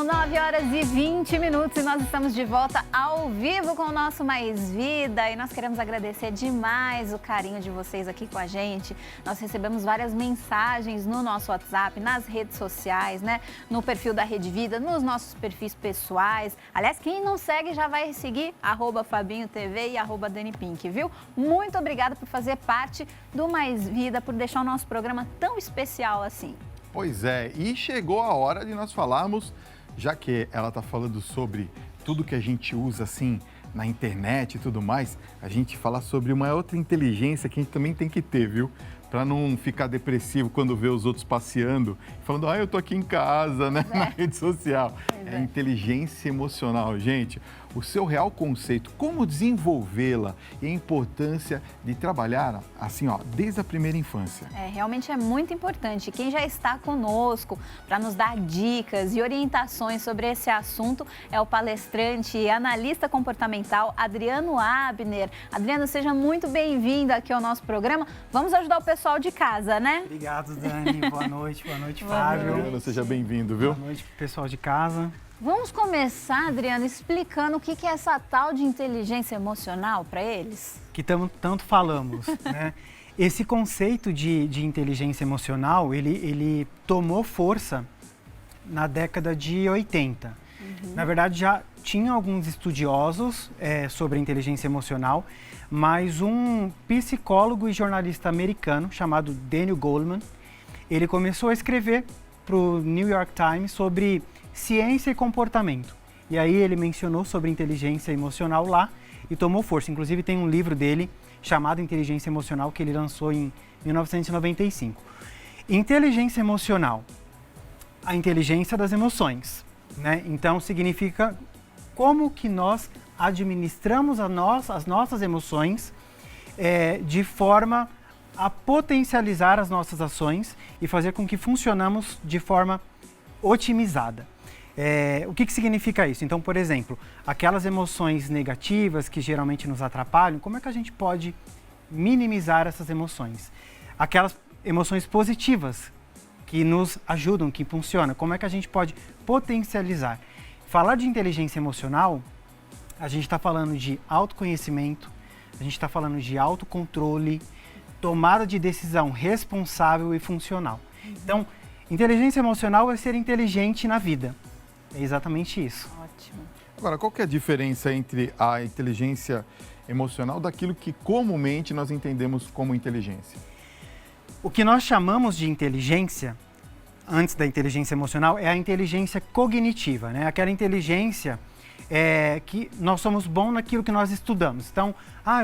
9 horas e 20 minutos e nós estamos de volta ao vivo com o nosso Mais Vida e nós queremos agradecer demais o carinho de vocês aqui com a gente. Nós recebemos várias mensagens no nosso WhatsApp, nas redes sociais, né? No perfil da Rede Vida, nos nossos perfis pessoais. Aliás, quem não segue já vai seguir @FabinhoTV e @DaniPink, viu? Muito obrigada por fazer parte do Mais Vida, por deixar o nosso programa tão especial assim. Pois é, e chegou a hora de nós falarmos, já que ela está falando sobre tudo que a gente usa assim na internet e tudo mais, a gente fala sobre uma outra inteligência que a gente também tem que ter, viu? Para não ficar depressivo quando vê os outros passeando, falando, eu tô aqui em casa, né? Na rede social. É a inteligência emocional, gente. O seu real conceito, como desenvolvê-la e a importância de trabalhar assim, desde a primeira infância. Realmente é muito importante. Quem já está conosco para nos dar dicas e orientações sobre esse assunto é o palestrante e analista comportamental Adriano Abner. Adriano, seja muito bem-vindo aqui ao nosso programa. Vamos ajudar o pessoal de casa, né? Obrigado, Dani. Boa noite, Fábio. Adriano, seja bem-vindo, viu? Boa noite, pessoal de casa. Vamos começar, Adriano, explicando o que é essa tal de inteligência emocional para eles? Que tanto falamos, né? Esse conceito de inteligência emocional, ele tomou força na década de 80. Na verdade, já tinha alguns estudiosos sobre inteligência emocional, mas um psicólogo e jornalista americano chamado Daniel Goleman, ele começou a escrever para o New York Times sobre ciência e comportamento. E aí ele mencionou sobre inteligência emocional lá e tomou força. Inclusive tem um livro dele chamado Inteligência Emocional que ele lançou em 1995. Inteligência emocional, a inteligência das emoções, né? Então significa como que nós administramos as nossas emoções de forma a potencializar as nossas ações e fazer com que funcionamos de forma otimizada. O que significa isso? Então, por exemplo, aquelas emoções negativas que geralmente nos atrapalham, como é que a gente pode minimizar essas emoções? Aquelas emoções positivas que nos ajudam, que funcionam, como é que a gente pode potencializar? Falar de inteligência emocional, a gente está falando de autoconhecimento, a gente está falando de autocontrole, tomada de decisão responsável e funcional. Então, inteligência emocional é ser inteligente na vida. É exatamente isso. Ótimo. Agora, qual que é a diferença entre a inteligência emocional daquilo que comumente nós entendemos como inteligência? O que nós chamamos de inteligência, antes da inteligência emocional, é a inteligência cognitiva, né? Aquela inteligência que nós somos bons naquilo que nós estudamos. Então,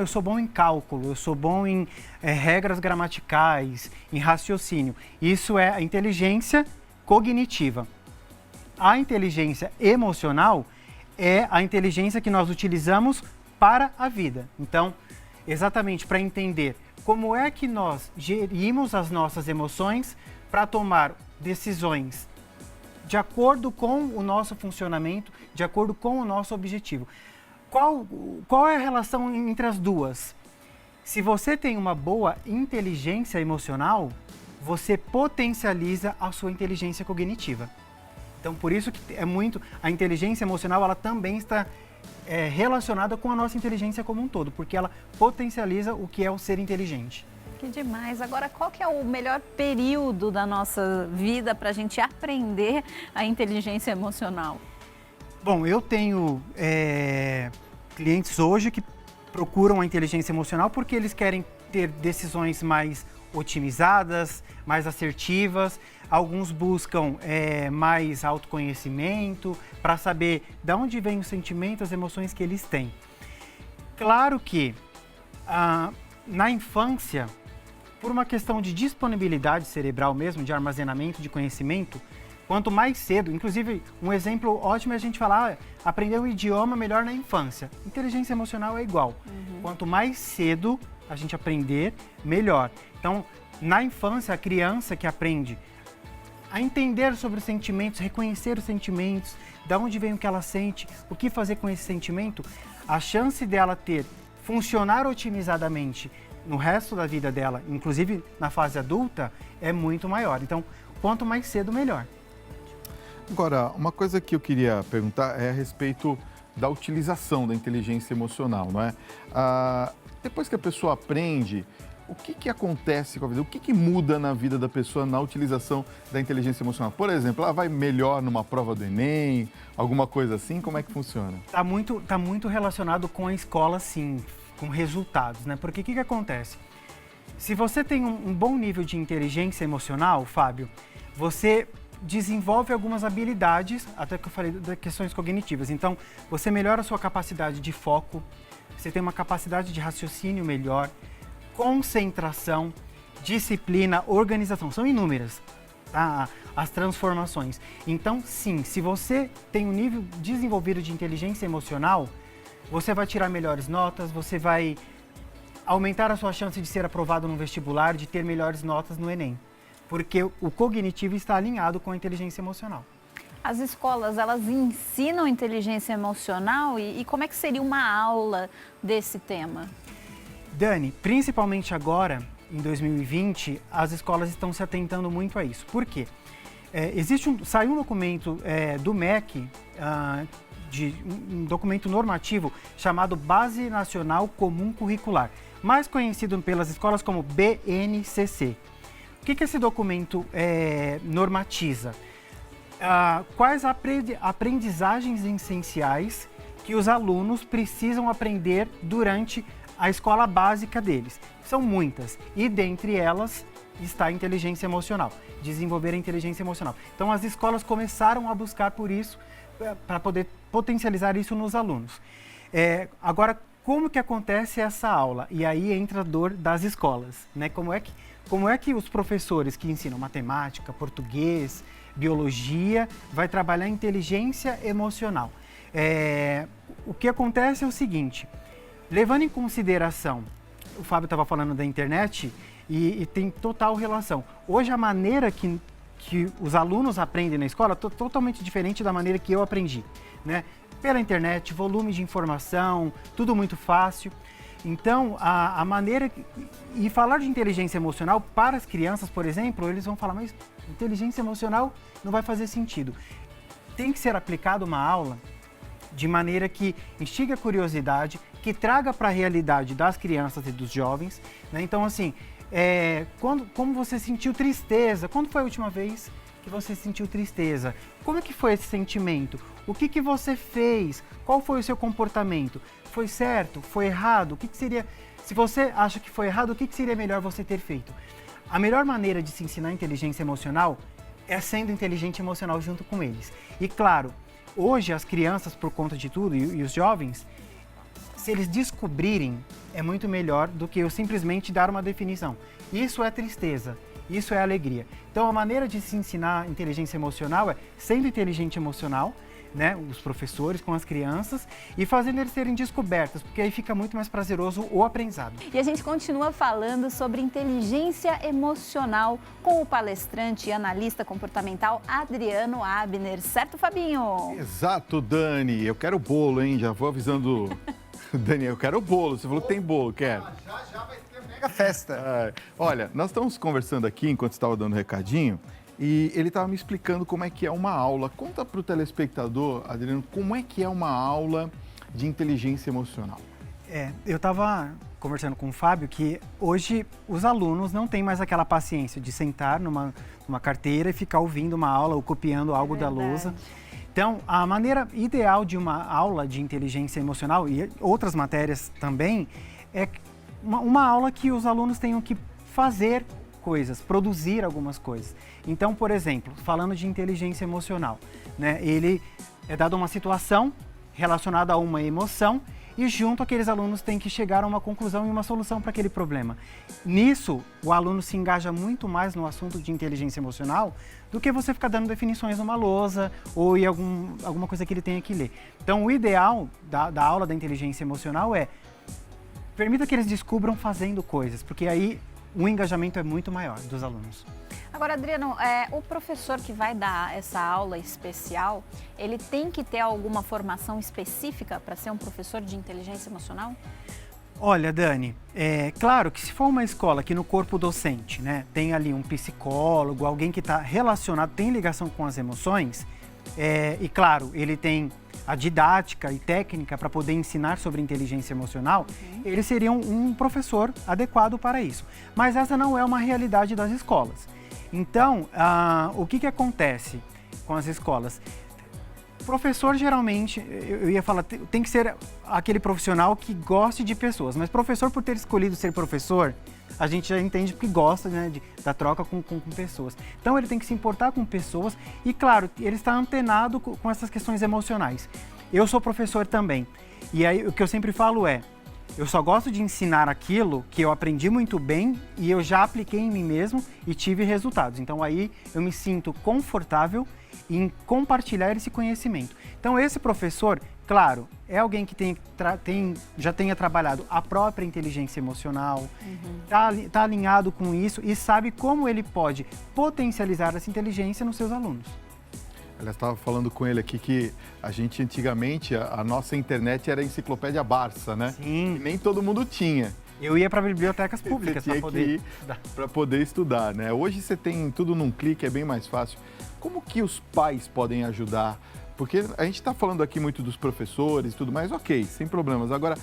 eu sou bom em cálculo, eu sou bom em regras gramaticais, em raciocínio. Isso é a inteligência cognitiva. A inteligência emocional é a inteligência que nós utilizamos para a vida. Então, exatamente para entender como é que nós gerimos as nossas emoções para tomar decisões de acordo com o nosso funcionamento, de acordo com o nosso objetivo. Qual é a relação entre as duas? Se você tem uma boa inteligência emocional, você potencializa a sua inteligência cognitiva. Então, por isso que a inteligência emocional, ela também está relacionada com a nossa inteligência como um todo, porque ela potencializa o que é o ser inteligente. Que demais. Agora, qual que é o melhor período da nossa vida para a gente aprender a inteligência emocional? Bom, eu tenho clientes hoje que procuram a inteligência emocional porque eles querem ter decisões mais otimizadas, mais assertivas. Alguns buscam mais autoconhecimento para saber de onde vem o sentimento, as emoções que eles têm. Claro que na infância, por uma questão de disponibilidade cerebral mesmo, de armazenamento de conhecimento, quanto mais cedo, inclusive um exemplo ótimo é a gente falar, aprender um idioma melhor na infância. Inteligência emocional é igual. Quanto mais cedo a gente aprender, melhor. Então, na infância, a criança que aprende a entender sobre os sentimentos, reconhecer os sentimentos, de onde vem o que ela sente, o que fazer com esse sentimento, a chance dela funcionar otimizadamente no resto da vida dela, inclusive na fase adulta, é muito maior. Então, quanto mais cedo, melhor. Agora, uma coisa que eu queria perguntar é a respeito da utilização da inteligência emocional, não é? Depois que a pessoa aprende, o que acontece com a vida? O que muda na vida da pessoa na utilização da inteligência emocional? Por exemplo, ela vai melhor numa prova do Enem, alguma coisa assim? Como é que funciona? Tá muito relacionado com a escola, sim, com resultados, né? Porque o que acontece? Se você tem um bom nível de inteligência emocional, Fábio, você desenvolve algumas habilidades, até que eu falei das questões cognitivas. Então, você melhora a sua capacidade de foco, você tem uma capacidade de raciocínio melhor, concentração, disciplina, organização. São inúmeras, tá? As transformações. Então, sim, se você tem um nível desenvolvido de inteligência emocional, você vai tirar melhores notas, você vai aumentar a sua chance de ser aprovado no vestibular, de ter melhores notas no Enem. Porque o cognitivo está alinhado com a inteligência emocional. As escolas, elas ensinam inteligência emocional e como é que seria uma aula desse tema? Dani, principalmente agora, em 2020, as escolas estão se atentando muito a isso. Por quê? Saiu um documento do MEC, um documento normativo chamado Base Nacional Comum Curricular, mais conhecido pelas escolas como BNCC. O que esse documento normatiza? Quais aprendizagens essenciais que os alunos precisam aprender durante a escola básica deles? São muitas, e dentre elas está a inteligência emocional, desenvolver a inteligência emocional. Então as escolas começaram a buscar por isso, para poder potencializar isso nos alunos. Agora, como que acontece essa aula? E aí entra a dor das escolas, né? Como é que os professores que ensinam matemática, português, biologia, vai trabalhar inteligência emocional? O que acontece é o seguinte, levando em consideração, o Fábio estava falando da internet e tem total relação. Hoje a maneira que os alunos aprendem na escola é totalmente diferente da maneira que eu aprendi, né? Pela internet, volume de informação, tudo muito fácil. Então, a maneira... E falar de inteligência emocional para as crianças, por exemplo, eles vão falar, mas inteligência emocional não vai fazer sentido. Tem que ser aplicada uma aula de maneira que instigue a curiosidade, que traga para a realidade das crianças e dos jovens, né? Então, assim, como você sentiu tristeza? Quando foi a última vez que você sentiu tristeza? Como é que foi esse sentimento? O que você fez? Qual foi o seu comportamento? Foi certo? Foi errado? O que seria... Se você acha que foi errado, o que seria melhor você ter feito? A melhor maneira de se ensinar inteligência emocional é sendo inteligente emocional junto com eles. E claro, hoje as crianças, por conta de tudo, e os jovens, se eles descobrirem, é muito melhor do que eu simplesmente dar uma definição. Isso é tristeza, isso é alegria. Então a maneira de se ensinar inteligência emocional é sendo inteligente emocional, né, os professores com as crianças e fazendo eles serem descobertos, porque aí fica muito mais prazeroso o aprendizado. E a gente continua falando sobre inteligência emocional com o palestrante e analista comportamental Adriano Abner, certo, Fabinho? Exato, Dani. Eu quero bolo, hein? Já vou avisando. Dani, eu quero bolo. Você falou que tem bolo, quero. Já vai ter mega festa. Olha, nós estamos conversando aqui enquanto estava dando um recadinho. E ele estava me explicando como é que é uma aula. Conta para o telespectador, Adriano, como é que é uma aula de inteligência emocional. Eu estava conversando com o Fábio que hoje os alunos não têm mais aquela paciência de sentar numa carteira e ficar ouvindo uma aula ou copiando algo da lousa. Então, a maneira ideal de uma aula de inteligência emocional e outras matérias também é uma aula que os alunos tenham que fazer coisas, produzir algumas coisas. Então, por exemplo, falando de inteligência emocional, né, ele é dado uma situação relacionada a uma emoção e junto aqueles alunos têm que chegar a uma conclusão e uma solução para aquele problema. Nisso, o aluno se engaja muito mais no assunto de inteligência emocional do que você ficar dando definições numa lousa ou em alguma coisa que ele tenha que ler. Então, o ideal da aula da inteligência emocional é permita que eles descubram fazendo coisas, porque aí o engajamento é muito maior dos alunos. Agora, Adriano, o professor que vai dar essa aula especial, ele tem que ter alguma formação específica para ser um professor de inteligência emocional? Olha, Dani, claro que se for uma escola que no corpo docente, né, tem ali um psicólogo, alguém que está relacionado, tem ligação com as emoções, e claro, ele tem a didática e técnica para poder ensinar sobre inteligência emocional, ele seria um professor adequado para isso. Mas essa não é uma realidade das escolas. Então, o que acontece com as escolas? Professor, geralmente, eu ia falar, tem que ser aquele profissional que goste de pessoas, mas professor, por ter escolhido ser professor, a gente já entende que gosta, né, da troca com pessoas. Então, ele tem que se importar com pessoas e, claro, ele está antenado com essas questões emocionais. Eu sou professor também, e aí o que eu sempre falo é, eu só gosto de ensinar aquilo que eu aprendi muito bem e eu já apliquei em mim mesmo e tive resultados. Então, aí eu me sinto confortável em compartilhar esse conhecimento. Então, esse professor, claro, é alguém que já tenha trabalhado a própria inteligência emocional, tá alinhado com isso e sabe como ele pode potencializar essa inteligência nos seus alunos. Ela estava falando com ele aqui que a gente antigamente, a nossa internet era a enciclopédia Barça, né? Sim. E nem todo mundo tinha. Eu ia para bibliotecas públicas para poder estudar. Para poder estudar, né? Hoje você tem tudo num clique, é bem mais fácil. Como que os pais podem ajudar? Porque a gente está falando aqui muito dos professores e tudo mais, ok, sem problemas. Agora,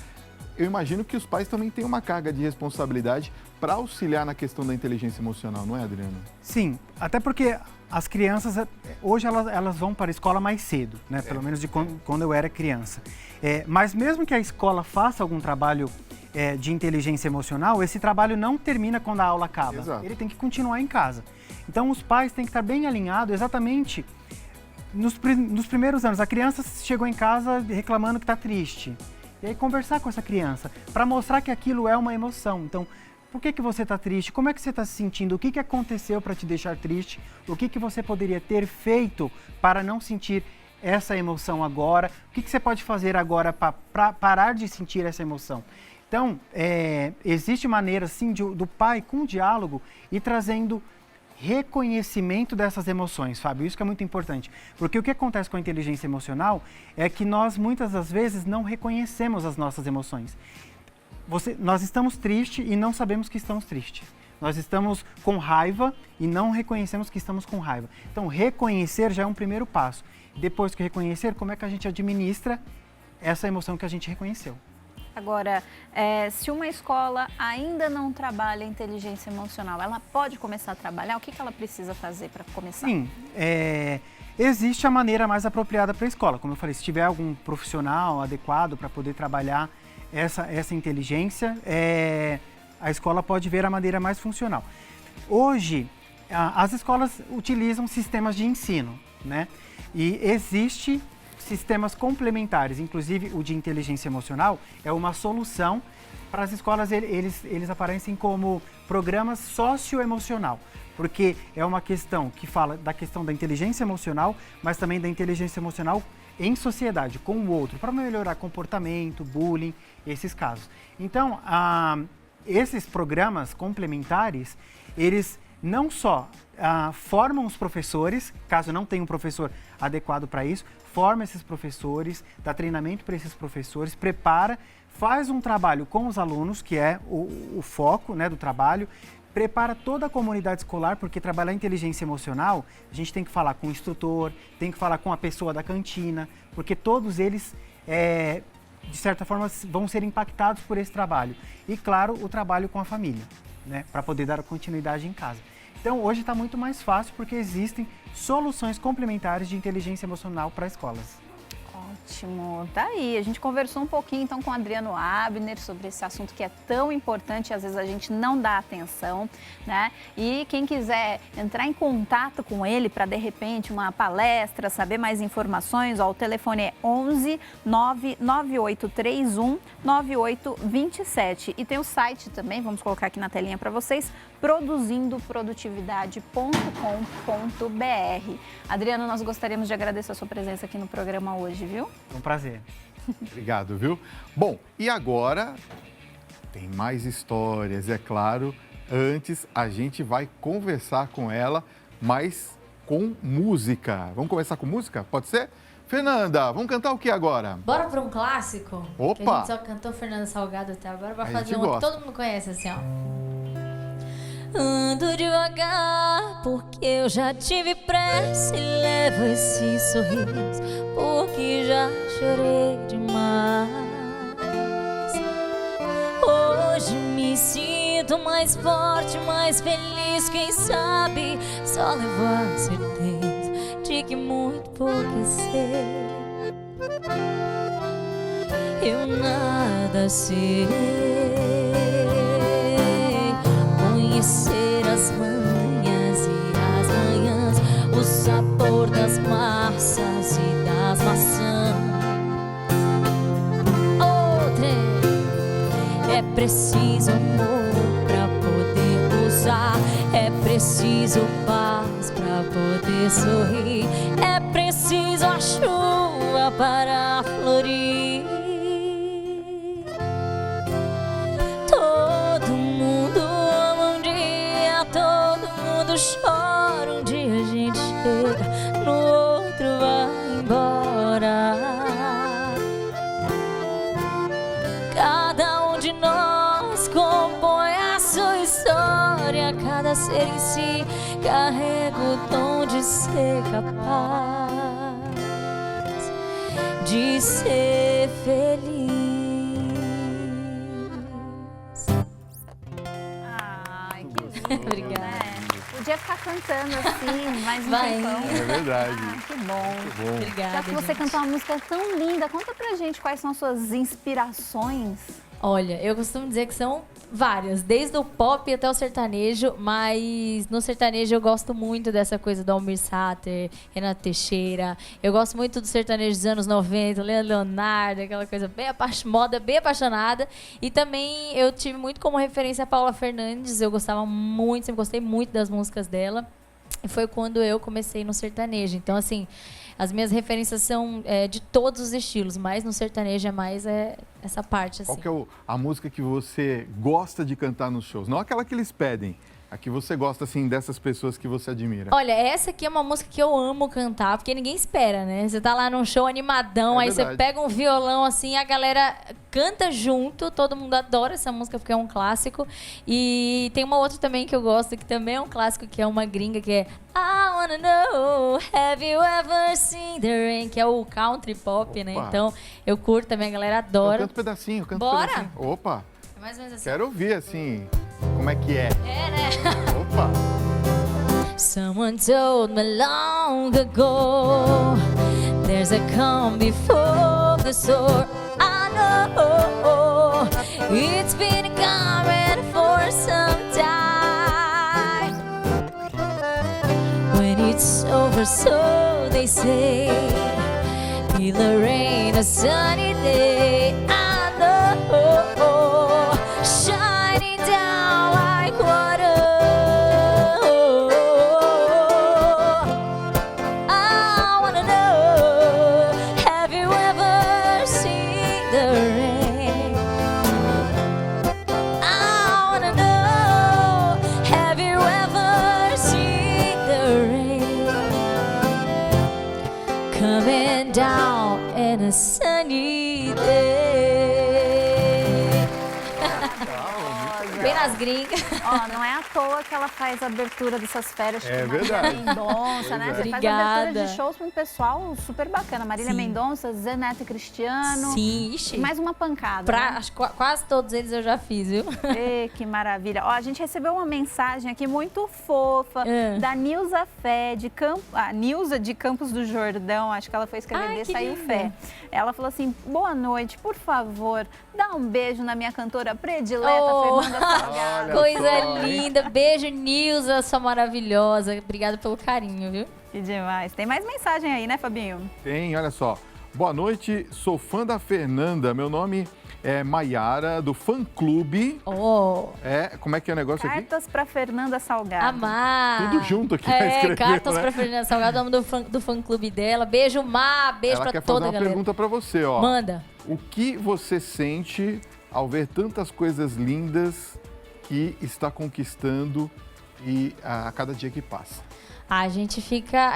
eu imagino que os pais também têm uma carga de responsabilidade para auxiliar na questão da inteligência emocional, não é, Adriano? Sim, até porque as crianças, hoje elas vão para a escola mais cedo, né? Pelo menos de quando eu era criança. Mas mesmo que a escola faça algum trabalho de inteligência emocional, esse trabalho não termina quando a aula acaba. Exato. Ele tem que continuar em casa. Então, os pais têm que estar bem alinhados exatamente nos primeiros anos. A criança chegou em casa reclamando que está triste. E aí, conversar com essa criança para mostrar que aquilo é uma emoção. Então, por que você está triste? Como é que você está se sentindo? O que aconteceu para te deixar triste? O que você poderia ter feito para não sentir essa emoção agora? O que você pode fazer agora para parar de sentir essa emoção? Então, existe maneira, sim, do pai, com o diálogo, e trazendo reconhecimento dessas emoções, Fábio. Isso que é muito importante. Porque o que acontece com a inteligência emocional é que nós, muitas das vezes, não reconhecemos as nossas emoções. Nós estamos tristes e não sabemos que estamos tristes. Nós estamos com raiva e não reconhecemos que estamos com raiva. Então, reconhecer já é um primeiro passo. Depois que reconhecer, como é que a gente administra essa emoção que a gente reconheceu? Agora, se uma escola ainda não trabalha inteligência emocional, ela pode começar a trabalhar? O que ela precisa fazer para começar? Sim, existe a maneira mais apropriada para a escola. Como eu falei, se tiver algum profissional adequado para poder trabalhar essa inteligência, a escola pode ver a maneira mais funcional. Hoje, as escolas utilizam sistemas de ensino, né? E existe sistemas complementares, inclusive o de inteligência emocional, é uma solução para as escolas. Eles aparecem como programas socioemocional, porque é uma questão que fala da questão da inteligência emocional, mas também da inteligência emocional em sociedade, com o outro, para melhorar comportamento, bullying, esses casos. Então, esses programas complementares, eles não só formam os professores, caso não tenha um professor adequado para isso, forma esses professores, dá treinamento para esses professores, prepara, faz um trabalho com os alunos, que é o foco, né, do trabalho, prepara toda a comunidade escolar, porque trabalhar inteligência emocional, a gente tem que falar com o instrutor, tem que falar com a pessoa da cantina, porque todos eles, de certa forma, vão ser impactados por esse trabalho. E, claro, o trabalho com a família, né, para poder dar continuidade em casa. Então, hoje está muito mais fácil porque existem soluções complementares de inteligência emocional para escolas. Ótimo, tá aí. A gente conversou um pouquinho então com o Adriano Abner sobre esse assunto que é tão importante e às vezes a gente não dá atenção, né? E quem quiser entrar em contato com ele para de repente uma palestra, saber mais informações, o telefone é 11 99831 9827 e tem o site também, vamos colocar aqui na telinha para vocês, produzindoprodutividade.com.br. Adriano, nós gostaríamos de agradecer a sua presença aqui no programa hoje, viu? É um prazer. Obrigado, viu? Bom, e agora tem mais histórias, é claro. Antes, a gente vai conversar com ela, mas com música. Vamos começar com música? Pode ser? Fernanda, vamos cantar o que agora? Bora para um clássico? Opa! Que a gente só cantou Fernanda Salgado até agora. Vai fazer um que todo mundo conhece, assim, ó. ando devagar, porque eu já tive pressa e levo esse sorriso, porque já chorei demais. Hoje me sinto mais forte, mais feliz, quem sabe só levo a certeza de que muito pouco eu sei. Eu nada sei, conhecer as manhãs e as manhãs, o sabor das massas e das maçãs. Outra, é preciso amor pra poder usar, é preciso paz pra poder sorrir, é preciso a chuva para florir. Chora, um dia a gente chega, no outro vai embora. Cada um de nós compõe a sua história, cada ser em si carrega o dom de ser capaz de ser feliz. Ai, que lindo, Obrigada. né? Podia ficar cantando assim, mais um Vai. tempão. É verdade. Ah, que bom. Bom. Obrigada, Já que você gente. cantou uma música tão linda, conta pra gente quais são as suas inspirações. Olha, eu costumo dizer que são várias, desde o pop até o sertanejo, mas no sertanejo eu gosto muito dessa coisa do Almir Sater, Renato Teixeira. Eu gosto muito do sertanejo dos anos 90, Leonardo, aquela coisa bem moda, bem apaixonada. E também eu tive muito como referência a Paula Fernandes, eu gostava muito, sempre gostei muito das músicas dela. E foi quando eu comecei no sertanejo. Então, assim, as minhas referências são de todos os estilos, mas no sertanejo é mais essa parte, assim. Qual que é a música que você gosta de cantar nos shows? Não aquela que eles pedem, a que você gosta, assim, dessas pessoas que você admira. Olha, essa aqui é uma música que eu amo cantar, porque ninguém espera, né? Você tá lá num show animadão, É aí verdade. você pega um violão, assim, a galera canta junto, todo mundo adora essa música porque é um clássico. E tem uma outra também que eu gosto, que também é um clássico, que é uma gringa, que é I Wanna Know, Have You Ever Seen the Rain? Que é o country pop, né? Opa. Então, eu curto também, a galera Eu adora. canto um pedacinho, eu canto Bora? um pedacinho. Opa, É mais ou menos assim. quero ouvir, assim, como é que é. É, né? Opa. Someone told me long ago, there's a calm before the storm. I know it's been coming for some time. When it's over, so they say, feel the rain a sunny day. I know, shining down like water. I wanna know, have you ever seen the rain? I wanna know, have you ever seen the rain? Coming down in a sunny day. Bem nas gringas. Ó, não é à toa que ela faz a abertura dessas férias. É tipo verdade. Marília Mendonça, né? Você faz Obrigada. abertura de shows com um pessoal super bacana. Marília Sim. Mendonça, Zé Neto e Cristiano. Sim, ixi. E mais uma pancada, Pra, né? acho que quase todos eles eu já fiz, viu? Ê, que maravilha. Ó, a gente recebeu uma mensagem aqui muito fofa É. da Nilza Fé, Nilza de Campos do Jordão, acho que ela foi escrever Ai, desse que aí o linda. Fé. Ela falou assim, boa noite, por favor, dá um beijo na minha cantora predileta, Oh. Fernanda Salgado. Olha Coisa só, hein? linda. Beijo, Nilza, sua maravilhosa. Obrigada pelo carinho, viu? Que demais. Tem mais mensagem aí, né, Fabinho? Tem, olha só. Boa noite, sou fã da Fernanda. Meu nome é Maiara, do Fã Clube. Oh, Como é que é o negócio aqui? Cartas pra Fernanda Salgado. amar. Tudo junto aqui, vai escrever, cartas né? pra Fernanda Salgado, nome do fã clube dela. Beijo, Má. Beijo Ela pra quer toda fazer a uma galera. pergunta pra você, ó. Manda. O que você sente ao ver tantas coisas lindas que está conquistando a cada dia que passa? A gente fica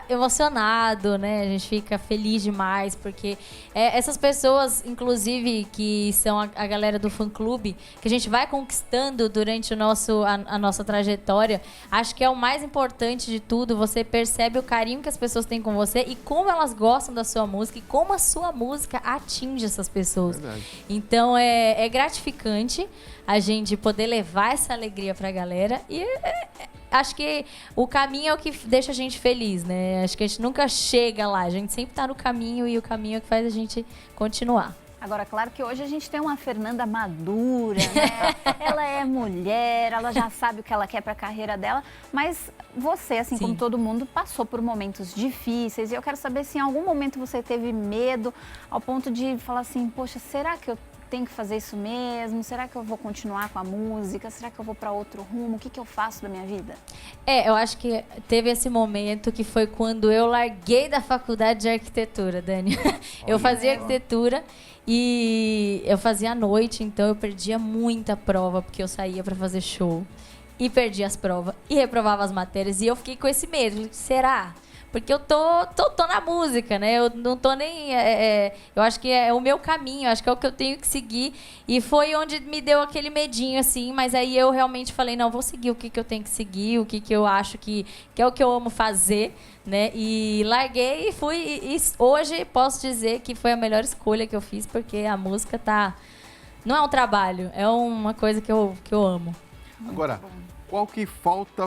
emocionado, né? A gente fica feliz demais, porque essas pessoas, inclusive, que são a galera do fã-clube, que a gente vai conquistando durante a nossa trajetória, acho que é o mais importante de tudo. Você percebe o carinho que as pessoas têm com você e como elas gostam da sua música e como a sua música atinge essas pessoas. Verdade. Então, é gratificante a gente poder levar essa alegria pra galera e... acho que o caminho é o que deixa a gente feliz, né? Acho que a gente nunca chega lá, a gente sempre tá no caminho e o caminho é o que faz a gente continuar. Agora, claro que hoje a gente tem uma Fernanda madura, né? Ela é mulher, ela já sabe o que ela quer para a carreira dela, mas você, assim Sim. como todo mundo, passou por momentos difíceis e eu quero saber se em algum momento você teve medo ao ponto de falar assim, poxa, será que eu tenho que fazer isso mesmo? Será que eu vou continuar com a música? Será que eu vou para outro rumo? O que eu faço da minha vida? Eu acho que teve esse momento que foi quando eu larguei da faculdade de arquitetura, Dani. Eu fazia arquitetura e eu fazia à noite, então eu perdia muita prova, porque eu saía para fazer show e perdia as provas e reprovava as matérias e eu fiquei com esse medo. Será? Porque eu tô na música, né? Eu não tô nem... eu acho que é o meu caminho, acho que é o que eu tenho que seguir. E foi onde me deu aquele medinho, assim. Mas aí eu realmente falei, não, vou seguir o que eu tenho que seguir, o que eu acho que é o que eu amo fazer, né? E larguei e fui. E hoje posso dizer que foi a melhor escolha que eu fiz, porque a música tá... Não é um trabalho, é uma coisa que eu amo. Agora, qual que falta...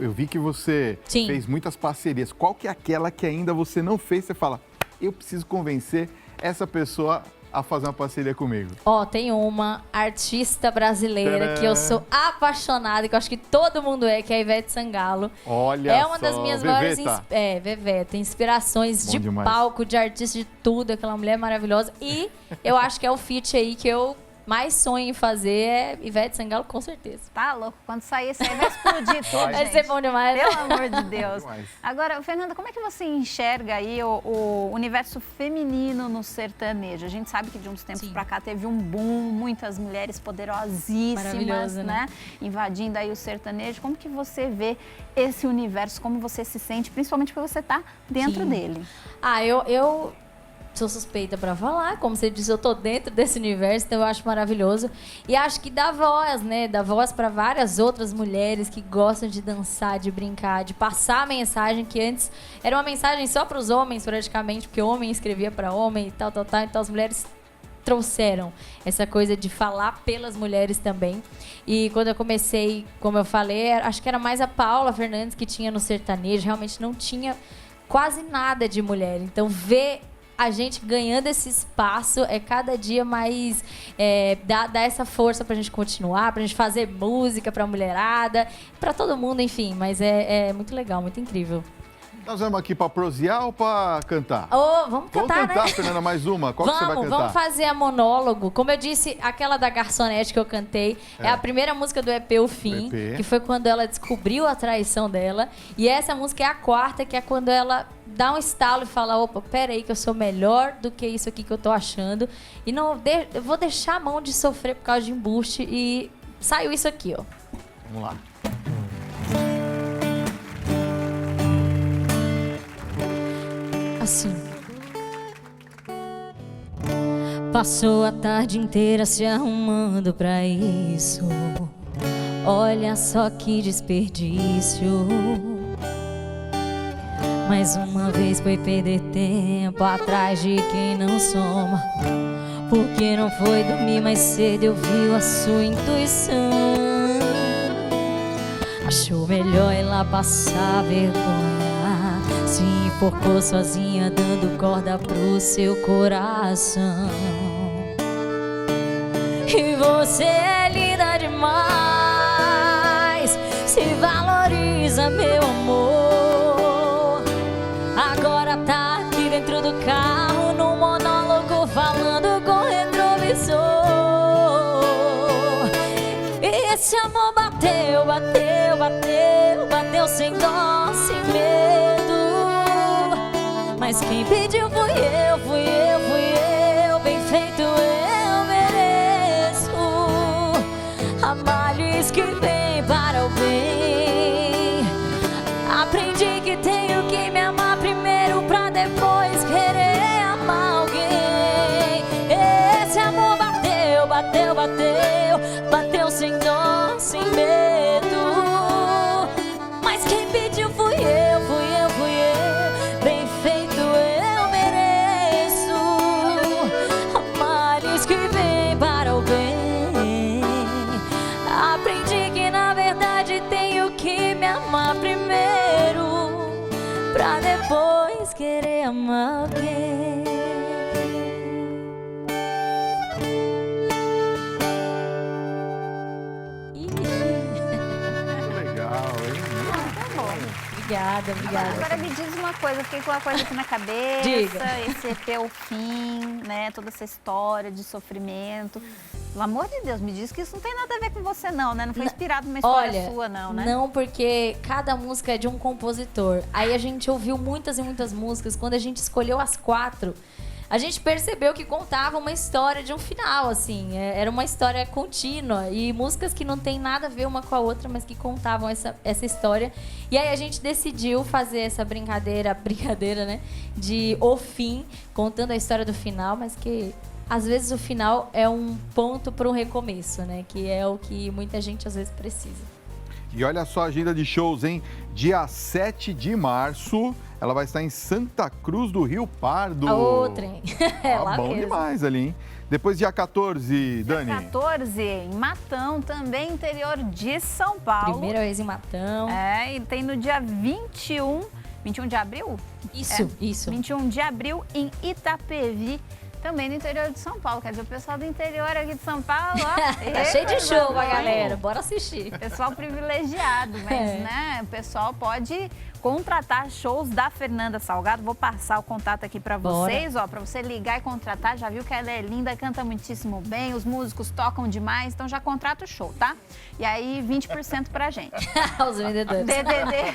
Eu vi que você Sim. fez muitas parcerias. Qual que é aquela que ainda você não fez? Você fala, eu preciso convencer essa pessoa a fazer uma parceria comigo. Tem uma artista brasileira Tcharam! que eu sou apaixonada, que eu acho que todo mundo que é a Ivete Sangalo. Olha É uma só, das minhas maiores... Veveta. Veveta. Inspirações Bom de demais. palco, de artista, de tudo. Aquela mulher maravilhosa. E eu acho que é o feat aí que eu mais sonho em fazer é Ivete Sangalo, com certeza. Tá louco? Quando sair isso aí vai explodir tudo, Vai gente. ser bom demais. Pelo amor de Deus. Demais. Agora, Fernanda, como é que você enxerga aí o universo feminino no sertanejo? A gente sabe que de uns tempos Sim. pra cá teve um boom, muitas mulheres poderosíssimas, Maravilhoso, né? invadindo aí o sertanejo. Como que você vê esse universo? Como você se sente? Principalmente porque você tá dentro Sim. dele. Eu sou suspeita pra falar, como você disse, eu tô dentro desse universo, então eu acho maravilhoso. E acho que dá voz, né? Dá voz pra várias outras mulheres que gostam de dançar, de brincar, de passar a mensagem que antes era uma mensagem só pros homens, praticamente, porque homem escrevia pra homem e tal. Então as mulheres trouxeram essa coisa de falar pelas mulheres também. E quando eu comecei, como eu falei, acho que era mais a Paula Fernandes que tinha no sertanejo, realmente não tinha quase nada de mulher. Então ver a gente ganhando esse espaço é cada dia mais dá essa força pra gente continuar, pra gente fazer música pra mulherada, pra todo mundo, enfim. Mas é muito legal, muito incrível. Nós vamos aqui pra prosear ou pra cantar? Vamos cantar, Vamos cantar, né? Fernanda, mais uma. Qual que você vai cantar? Vamos fazer a monólogo. Como eu disse, aquela da garçonete que eu cantei é a primeira música do EP O Fim, EP. que foi quando ela descobriu a traição dela. E essa música é a quarta, que é quando ela dá um estalo e fala, opa, peraí que eu sou melhor do que isso aqui que eu tô achando. E eu vou deixar a mão de sofrer por causa de embuste. E saiu isso aqui, ó. Vamos lá. Assim. Passou a tarde inteira se arrumando pra isso. Olha só que desperdício. Mais uma vez foi perder tempo atrás de quem não soma. Porque não foi dormir mais cedo e ouviu a sua intuição. Achou melhor ir lá passar vergonha. Se enforcou sozinha dando corda pro seu coração. E você é linda demais, se valoriza, meu amor. Agora tá aqui dentro do carro, no monólogo, falando com o retrovisor. E esse amor bateu, bateu, bateu, bateu sem dó, sem medo. Mas quem pediu fui eu, fui eu, fui eu. Bem feito, eu mereço a males que vem para o bem. Aprendi que na verdade tenho que me amar primeiro, pra depois querer amar alguém. Legal, hein? Obrigada, obrigada. Agora me diz uma coisa, eu fiquei com uma coisa aqui na cabeça. Diga. Esse EP O Fim, né? Toda essa história de sofrimento. Pelo amor de Deus, me diz que isso não tem nada a ver com você, não, né? Não foi inspirado numa história Olha, sua, não, né? Não, porque cada música é de um compositor. Aí a gente ouviu muitas e muitas músicas. Quando a gente escolheu as 4, a gente percebeu que contava uma história de um final, assim. Era uma história contínua. E músicas que não tem nada a ver uma com a outra, mas que contavam essa história. E aí a gente decidiu fazer essa brincadeira, né? De O Fim, contando a história do final, mas que às vezes o final é um ponto para um recomeço, né? Que é o que muita gente às vezes precisa. E olha só a agenda de shows, hein? Dia 7 de março, ela vai estar em Santa Cruz do Rio Pardo. Ô, trem. É lá bom mesmo. demais ali, hein? Depois, dia 14, Dani. Dia 14, em Matão, também interior de São Paulo. Primeira vez em Matão. E tem no dia 21 de abril? Isso. 21 de abril em Itapevi, também no interior de São Paulo. Quer dizer, o pessoal do interior aqui de São Paulo, ó. Tá cheio de show, a galera. Bora assistir. Pessoal privilegiado, mas, né, o pessoal pode contratar shows da Fernanda Salgado. Vou passar o contato aqui pra vocês, ó, pra você ligar e contratar. Já viu que ela é linda, canta muitíssimo bem, os músicos tocam demais, então já contrata o show, tá? E aí, 20% pra gente. Os vendedores. DDD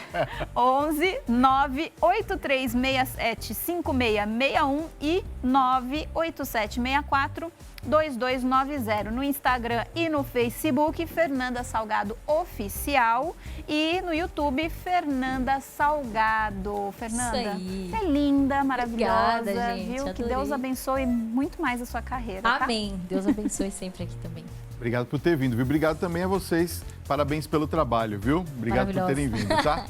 11 98367 5661 e 98764 2290 no Instagram e no Facebook, Fernanda Salgado Oficial, e no YouTube, Fernanda Salgado. Fernanda, Isso aí. você é linda, maravilhosa, Obrigada, gente, viu? Que adorei. Deus abençoe muito mais a sua carreira, tá? Amém. Deus abençoe sempre aqui também. Obrigado por ter vindo, viu? Obrigado também a vocês. Parabéns pelo trabalho, viu? Obrigado por terem vindo, tá?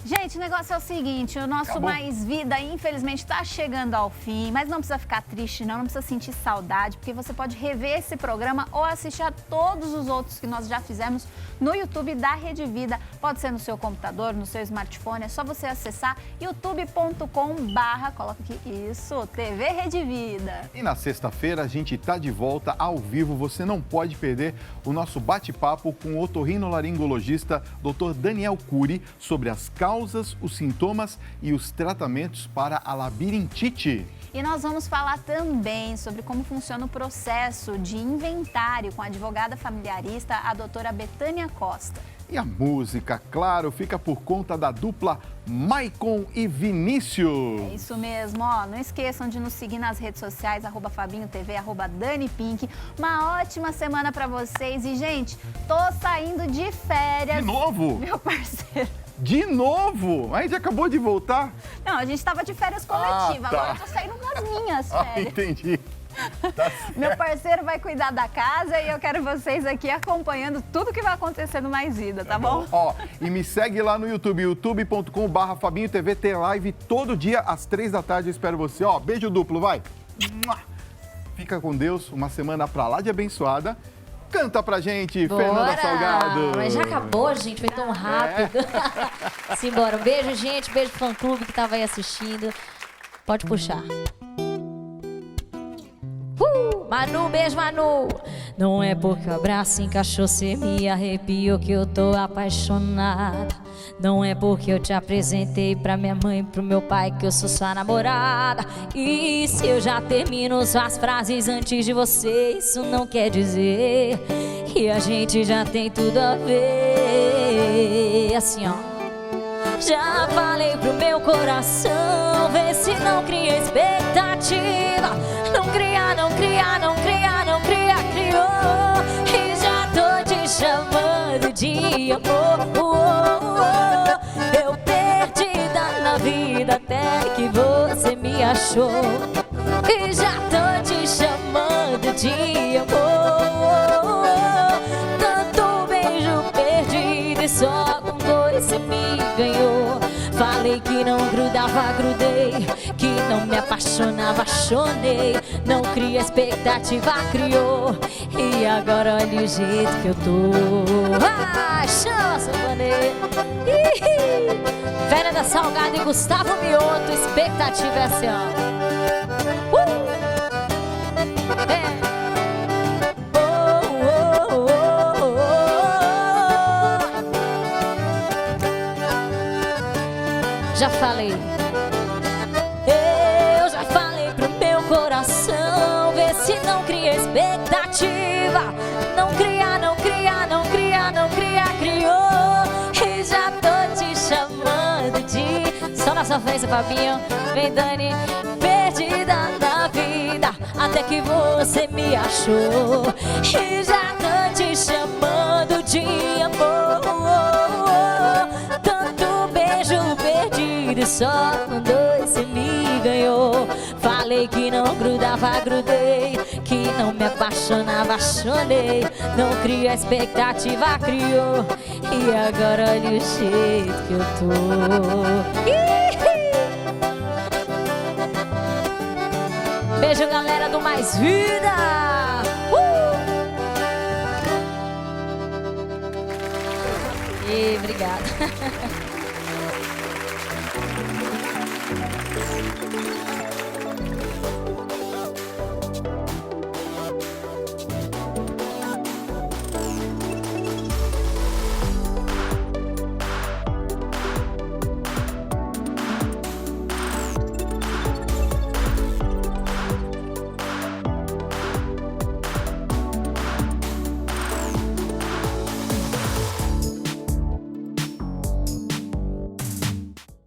Gente, o negócio é o seguinte, o nosso Acabou. Mais Vida, infelizmente, está chegando ao fim, mas não precisa ficar triste, não precisa sentir saudade, porque você pode rever esse programa ou assistir a todos os outros que nós já fizemos no YouTube da Rede Vida. Pode ser no seu computador, no seu smartphone, é só você acessar youtube.com/, coloca aqui, isso, TV Rede Vida. E na sexta-feira a gente tá de volta ao vivo. Você não pode perder o nosso bate-papo com o otorrinolaringologista Dr. Daniel Cury sobre as causas, os sintomas e os tratamentos para a labirintite. E nós vamos falar também sobre como funciona o processo de inventário com a advogada familiarista, a doutora Betânia Costa. E a música, claro, fica por conta da dupla Maicon e Vinícius. É isso mesmo, ó. Não esqueçam de nos seguir nas redes sociais, @FabinhoTV, @DaniPink. Uma ótima semana pra vocês. E, gente, tô saindo de férias. De novo? Meu parceiro. De novo? A gente acabou de voltar? Não, a gente tava de férias coletiva, tá. agora eu tô saindo nas minhas Ah, férias. entendi. Tá certo. Meu parceiro vai cuidar da casa e eu quero vocês aqui acompanhando tudo que vai acontecer no Mais Vida, tá bom? Ó, e me segue lá no YouTube, youtube.com/FabinhoTV. Tem live todo dia às 3 da tarde. Eu espero você. Ó, beijo duplo, vai. Fica com Deus. Uma semana pra lá de abençoada. Canta pra gente, Fernanda Salgado. Mas já acabou, gente, foi tão rápido. Simbora. Um beijo, gente. Beijo pro fã-clube que tava aí assistindo. Pode puxar. Manu, beijo, Manu. Não é porque o abraço encaixou, cê me arrepiou que eu tô apaixonada. Não é porque eu te apresentei pra minha mãe e pro meu pai que eu sou sua namorada. E se eu já termino as frases antes de você, isso não quer dizer que a gente já tem tudo a ver. Assim, ó. Já falei pro meu coração, vê se não cria expectativa. Não cria, não cria, não cria, não cria, criou. E já tô te chamando de amor. Eu perdida na vida até que você me achou. E já tô te chamando de amor. Tanto beijo perdido e só com dois você me ganhou. Falei que não grudava, grudei. Que não me apaixonava, apaixonei. Não cria expectativa, criou. E agora olha o jeito que eu tô. Ah, chama, Sabanê. Fernanda Salgado e Gustavo Mioto. Expectativa é assim, ó. Já falei, eu já falei pro meu coração, vê se não cria expectativa. Não cria, não cria, não cria, não cria, criou. E já tô te chamando de... Só na sofrência, Fabinho, vem Dani, perdida na vida, até que você me achou. E já tô te chamando de amor. Só quando você me ganhou. Falei que não grudava, grudei. Que não me apaixonava, apaixonei. Não cria expectativa, criou. E agora olha o jeito que eu tô. Beijo, galera do Mais Vida. E obrigada.